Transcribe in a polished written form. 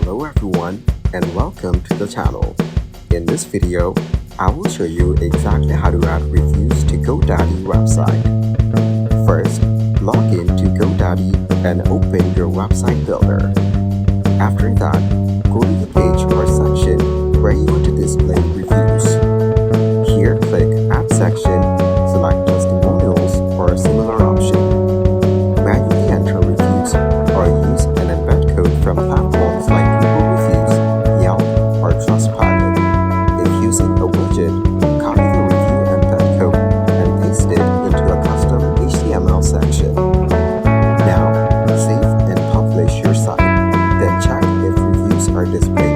Hello everyone and welcome to the channel. In this video, I will show you exactly how to add reviews to Godaddy website. First, log in to Godaddy and open your website builder. After that, go to the page or section where you want to display reviews. Here, click Add Section, select Testimonials or a similar option. Manually enter reviews or use an embed code from platforms like Google Reviews, Yelp, or Trustpilot. If using a widget, copy the review embed code and paste it into a custom HTML section. Now, save and publish your site, then check if reviews are displayed.